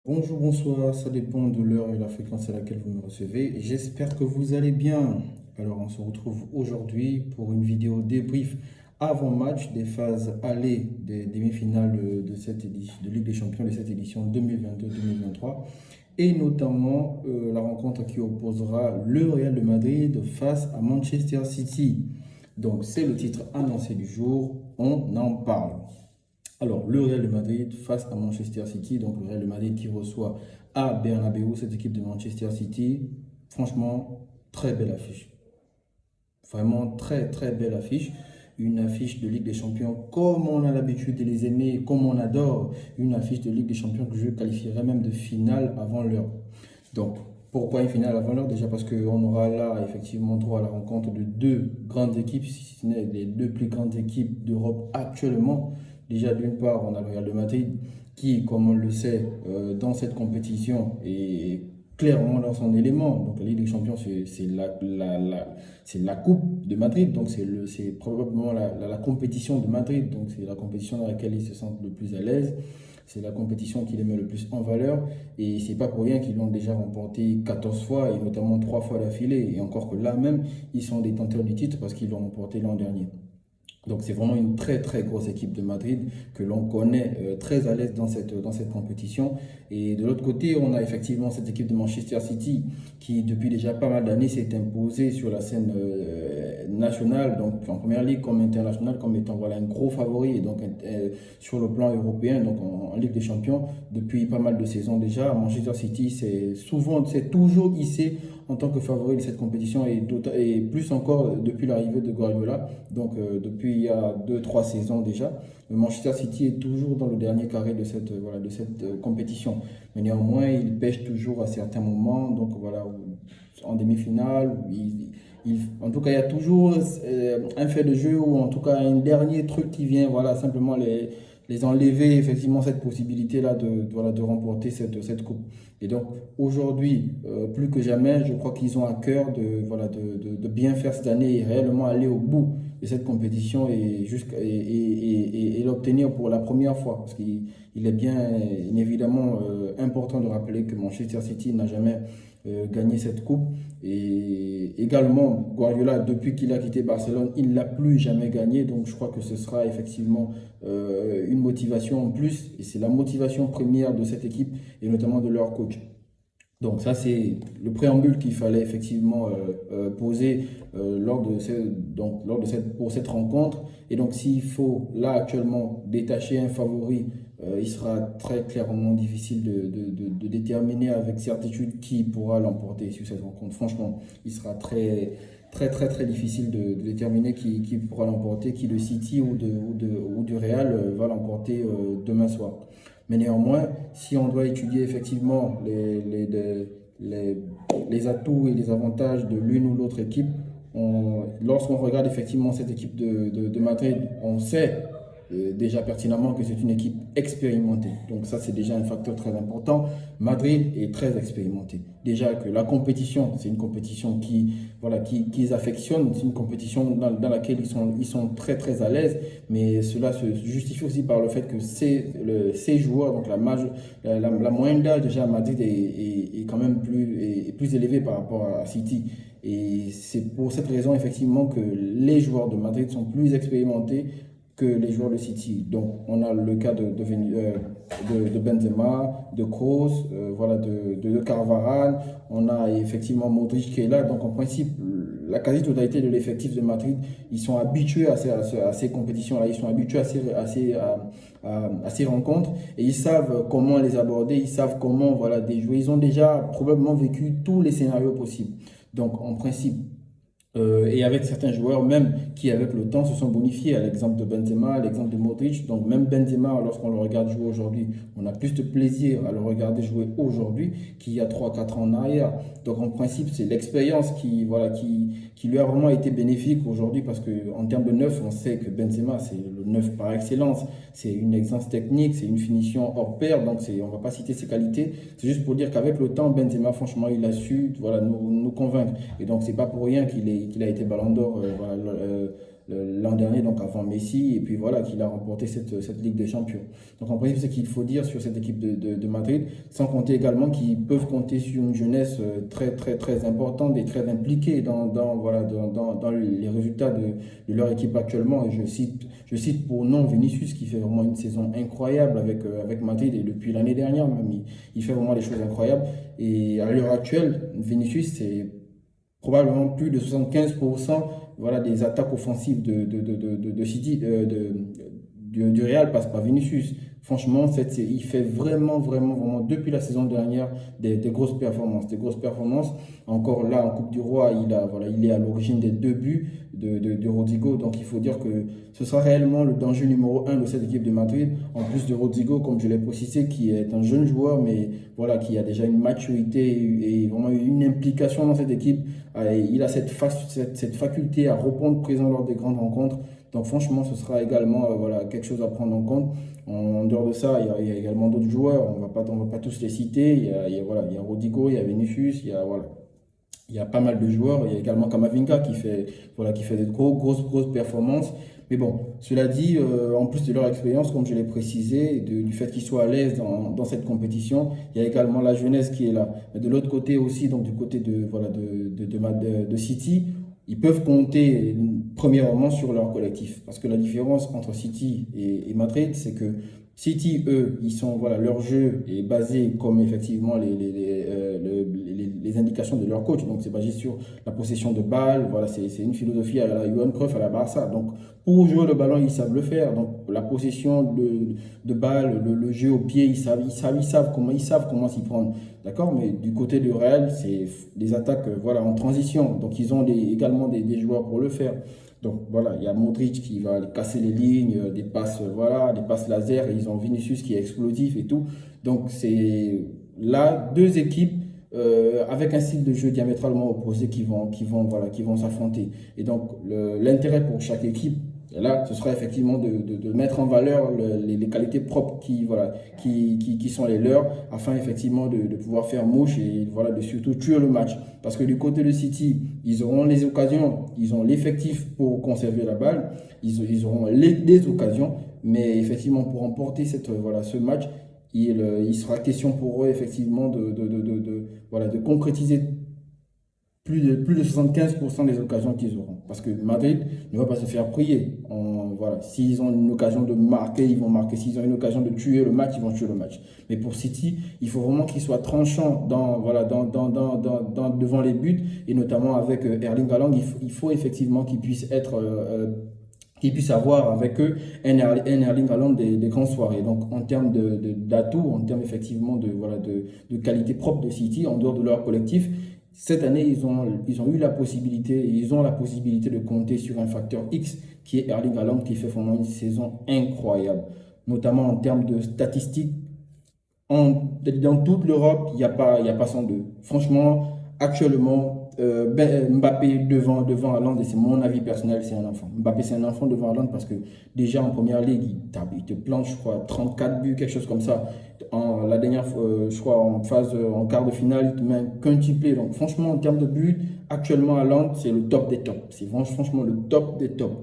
Bonjour, bonsoir, ça dépend de l'heure et la fréquence à laquelle vous me recevez. J'espère que vous allez bien. Alors, on se retrouve aujourd'hui pour une vidéo débrief avant-match des phases allées des demi-finales de cette édition de Ligue des Champions de cette édition 2022-2023 et notamment la rencontre qui opposera le Real de Madrid face à Manchester City. Donc, c'est le titre annoncé du jour, on en parle. Alors, le Real de Madrid face à Manchester City, donc le Real de Madrid qui reçoit à Bernabeu cette équipe de Manchester City. Franchement, très belle affiche. Vraiment très très belle affiche. Une affiche de Ligue des Champions comme on a l'habitude de les aimer, comme on adore. Une affiche de Ligue des Champions que je qualifierais même de finale avant l'heure. Donc, pourquoi une finale avant l'heure? Déjà parce qu'on aura là effectivement droit à la rencontre de deux grandes équipes, si ce n'est les deux plus grandes équipes d'Europe actuellement. Déjà, d'une part, on a le Real de Madrid qui, comme on le sait, dans cette compétition est clairement dans son élément. Donc, la Ligue des Champions, c'est la Coupe de Madrid. Donc, c'est probablement la compétition de Madrid. Donc, c'est la compétition dans laquelle ils se sentent le plus à l'aise. C'est la compétition qui les met le plus en valeur. Et c'est pas pour rien qu'ils l'ont déjà remporté 14 fois et notamment 3 fois d'affilée. Et encore que là même, ils sont détenteurs du titre parce qu'ils l'ont remporté l'an dernier. Donc c'est vraiment une très très grosse équipe de Madrid que l'on connaît très à l'aise dans cette compétition. Et de l'autre côté, on a effectivement cette équipe de Manchester City qui depuis déjà pas mal d'années s'est imposée sur la scène nationale, donc en première ligue comme internationale, comme étant voilà, un gros favori et donc sur le plan européen, donc en Ligue des Champions, depuis pas mal de saisons déjà. Manchester City c'est toujours hissé en tant que favori de cette compétition et plus encore depuis l'arrivée de Guardiola. Donc depuis il y a deux trois saisons déjà, le Manchester City est toujours dans le dernier carré de cette compétition. Mais néanmoins, il pêche toujours à certains moments. Donc voilà, en demi-finale, en tout cas, il y a toujours un fait de jeu ou en tout cas un dernier truc qui vient voilà, simplement les enlever effectivement cette possibilité-là voilà, de remporter cette coupe. Et donc aujourd'hui, plus que jamais, je crois qu'ils ont à cœur voilà, de bien faire cette année et réellement aller au bout de cette compétition et l'obtenir pour la première fois. Parce qu'il est bien évidemment important de rappeler que Manchester City n'a jamais gagné cette coupe. Et également, Guardiola, depuis qu'il a quitté Barcelone, il ne l'a plus jamais gagné. Donc je crois que ce sera effectivement une motivation en plus. Et c'est la motivation première de cette équipe et notamment de leur coach. Donc ça, c'est le préambule qu'il fallait effectivement poser pour cette rencontre. Et donc s'il faut là actuellement détacher un favori, il sera très clairement difficile de déterminer avec certitude qui pourra l'emporter sur cette rencontre. Franchement, il sera très difficile de déterminer qui pourra l'emporter, qui de City ou de Real va l'emporter demain soir. Mais néanmoins, si on doit étudier effectivement les atouts et les avantages de l'une ou l'autre équipe, lorsqu'on regarde effectivement cette équipe de Madrid, on sait déjà pertinemment que c'est une équipe expérimentée. Donc ça, c'est déjà un facteur très important. Madrid est très expérimenté. Déjà que la compétition, c'est une compétition qu'ils affectionnent, c'est une compétition dans laquelle ils sont très à l'aise, mais cela se justifie aussi par le fait que ces joueurs, donc la moyenne d'âge déjà à Madrid est quand même plus élevée par rapport à City. Et c'est pour cette raison effectivement que les joueurs de Madrid sont plus expérimentés que les joueurs de City. Donc, on a le cas de Benzema, de Kroos, voilà, de Carvajal. On a effectivement Modric qui est là. Donc, en principe, la quasi-totalité de l'effectif de Madrid, ils sont habitués à ces compétitions-là. Ils sont habitués à ces rencontres et ils savent comment les aborder. Ils savent comment voilà, déjouer. Ils ont déjà probablement vécu tous les scénarios possibles. Donc, en principe, et avec certains joueurs même qui, avec le temps, se sont bonifiés, à l'exemple de Benzema, à l'exemple de Modric. Donc même Benzema, lorsqu'on le regarde jouer aujourd'hui, on a plus de plaisir à le regarder jouer aujourd'hui qu'il y a 3 4 ans en arrière. Donc en principe, c'est l'expérience qui lui a vraiment été bénéfique aujourd'hui parce qu'en termes de neuf, on sait que Benzema, c'est le neuf par excellence. C'est une aisance technique, c'est une finition hors pair, donc on ne va pas citer ses qualités. C'est juste pour dire qu'avec le temps, Benzema, franchement, il a su voilà, nous convaincre. Et donc, c'est pas pour rien qu'il a été Ballon d'Or l'an dernier, donc avant Messi, et puis voilà, qu'il a remporté cette Ligue des Champions. Donc en principe, c'est qu'il faut dire sur cette équipe de Madrid, sans compter également qu'ils peuvent compter sur une jeunesse très, très, très importante et très impliquée voilà, dans les résultats de leur équipe actuellement. Et je cite pour nom Vinicius, qui fait vraiment une saison incroyable avec Madrid, et depuis l'année dernière même, il fait vraiment des choses incroyables. Et à l'heure actuelle, Vinicius, c'est probablement plus de 75%, voilà, des attaques offensives de City, du Real passe par Vinicius. Franchement, il fait vraiment, vraiment, vraiment, depuis la saison dernière, des grosses performances. Des grosses performances. Encore là, en Coupe du Roi, il est à l'origine des 2 buts de Rodrigo. Donc, il faut dire que ce sera réellement le danger numéro 1 de cette équipe de Madrid. En plus de Rodrigo, comme je l'ai précisé, qui est un jeune joueur, mais voilà, qui a déjà une maturité et vraiment une implication dans cette équipe. Il a cette faculté à répondre présent lors des grandes rencontres. Donc franchement, ce sera également voilà, quelque chose à prendre en compte. En dehors de ça, il y a également d'autres joueurs. On va pas tous les citer. Voilà, il y a Rodrigo, il y a Vinicius, voilà, il y a pas mal de joueurs. Il y a également Kamavinga qui fait des grosses performances. Mais bon, cela dit, en plus de leur expérience, comme je l'ai précisé, du fait qu'ils soient à l'aise dans cette compétition, il y a également la jeunesse qui est là. Mais de l'autre côté aussi, donc du côté de City, ils peuvent compter premièrement sur leur collectif. Parce que la différence entre City et Madrid, c'est que City, eux, voilà, leur jeu est basé comme effectivement les indications de leur coach. Donc, c'est basé sur la possession de balles. Voilà, c'est une philosophie à la Johan Cruyff, à la Barça. Donc, pour jouer le ballon, ils savent le faire. Donc, la possession de balles, le jeu au pied, ils savent comment s'y prendre. D'accord? Mais du côté du Real, c'est des attaques voilà, en transition. Donc, ils ont également des joueurs pour le faire. Donc voilà, il y a Modric qui va casser les lignes, des passes, voilà, des passes laser, et ils ont Vinicius qui est explosif et tout. Donc c'est là 2 équipes avec un style de jeu diamétralement opposé qui vont s'affronter. Et donc l'intérêt pour chaque équipe, et là, ce sera effectivement de mettre en valeur les qualités propres qui sont les leurs, afin effectivement de pouvoir faire mouche et voilà, de surtout tuer le match. Parce que du côté de City, ils auront les occasions, ils ont l'effectif pour conserver la balle, ils auront les occasions, mais effectivement pour remporter ce match, il sera question pour eux effectivement voilà, de concrétiser plus de 75% des occasions qu'ils auront. Parce que Madrid ne va pas se faire prier. Voilà, s'ils ont une occasion de marquer, ils vont marquer. S'ils ont une occasion de tuer le match, ils vont tuer le match. Mais pour City, il faut vraiment qu'ils soient tranchants devant les buts, et notamment avec Erling Haaland, il faut effectivement qu'ils puissent qu'ils puissent avoir avec eux un Erling Haaland des grandes soirées. Donc en termes d'atouts, en termes effectivement de qualité propre de City, en dehors de leur collectif, cette année, ils ont eu la possibilité, ils ont la possibilité de compter sur un facteur X qui est Erling Haaland, qui fait vraiment une saison incroyable, notamment en termes de statistiques. Dans toute l'Europe, il y a pas 102. Franchement, actuellement, Mbappé devant Haaland, et c'est mon avis personnel, c'est un enfant. Mbappé, c'est un enfant devant Haaland parce que déjà en première ligue, il te plante, je crois, 34 buts, quelque chose comme ça. La dernière fois, je crois, en quart de finale, il te met un quintuplé. Donc franchement, en termes de buts, actuellement, Haaland, c'est le top des tops. C'est franchement le top des tops.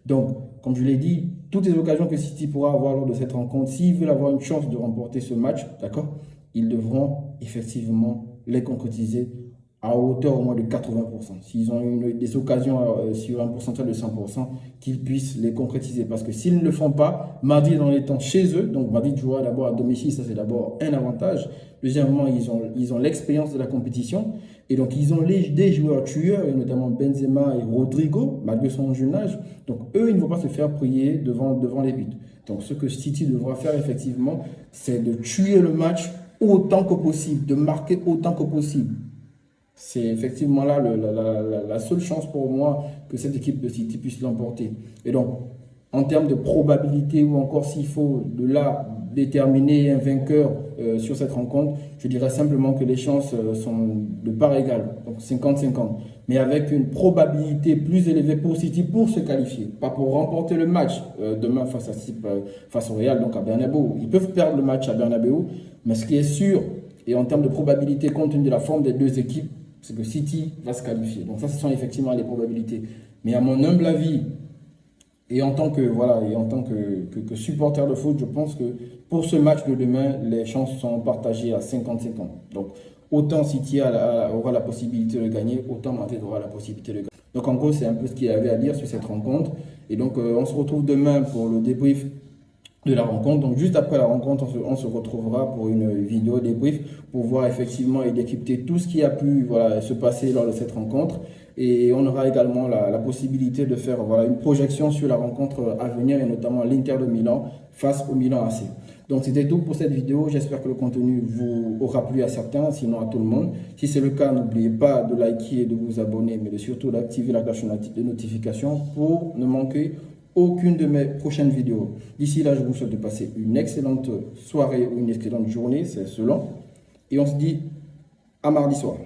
Donc, comme je l'ai dit, toutes les occasions que City pourra avoir lors de cette rencontre, s'ils veulent avoir une chance de remporter ce match, d'accord, ils devront effectivement les concrétiser à hauteur au moins de 80%. S'ils ont des occasions sur un pourcentage de 100%, qu'ils puissent les concrétiser. Parce que s'ils ne le font pas, Madrid en étant chez eux, donc Madrid jouera d'abord à domicile, ça c'est d'abord un avantage. Deuxièmement, ils ont l'expérience de la compétition. Et donc, ils ont des joueurs tueurs, et notamment Benzema et Rodrigo, malgré son jeune âge. Donc, eux, ils ne vont pas se faire prier devant les buts. Donc, ce que City devra faire, effectivement, c'est de tuer le match autant que possible, de marquer autant que possible. C'est effectivement là la seule chance pour moi que cette équipe de City puisse l'emporter. Et donc, en termes de probabilité, ou encore s'il faut de là déterminer un vainqueur sur cette rencontre, je dirais simplement que les chances sont de part égale, donc 50-50. Mais avec une probabilité plus élevée pour City pour se qualifier, pas pour remporter le match demain face au Real, donc à Bernabeu. Ils peuvent perdre le match à Bernabeu, mais ce qui est sûr, et en termes de probabilité, compte tenu de la forme des 2 équipes, c'est que City va se qualifier. Donc ça, ce sont effectivement les probabilités. Mais à mon humble avis, Et en tant que, voilà, et en tant que supporter de foot, je pense que pour ce match de demain, les chances sont partagées à 50-50. Donc, autant City aura la possibilité de gagner, autant Madrid aura la possibilité de gagner. Donc, en gros, c'est un peu ce qu'il y avait à dire sur cette rencontre. Et donc, on se retrouve demain pour le débrief de la rencontre. Donc, juste après la rencontre, on se retrouvera pour une vidéo débrief pour voir effectivement et décrypter tout ce qui a pu voilà, se passer lors de cette rencontre. Et on aura également la possibilité de faire voilà, une projection sur la rencontre à venir et notamment l'Inter de Milan face au Milan AC. Donc, c'était tout pour cette vidéo. J'espère que le contenu vous aura plu à certains, sinon à tout le monde. Si c'est le cas, n'oubliez pas de liker et de vous abonner, mais surtout d'activer la cloche de notification pour ne manquer aucune de mes prochaines vidéos. D'ici là, je vous souhaite de passer une excellente soirée ou une excellente journée, c'est selon. Et on se dit à mardi soir.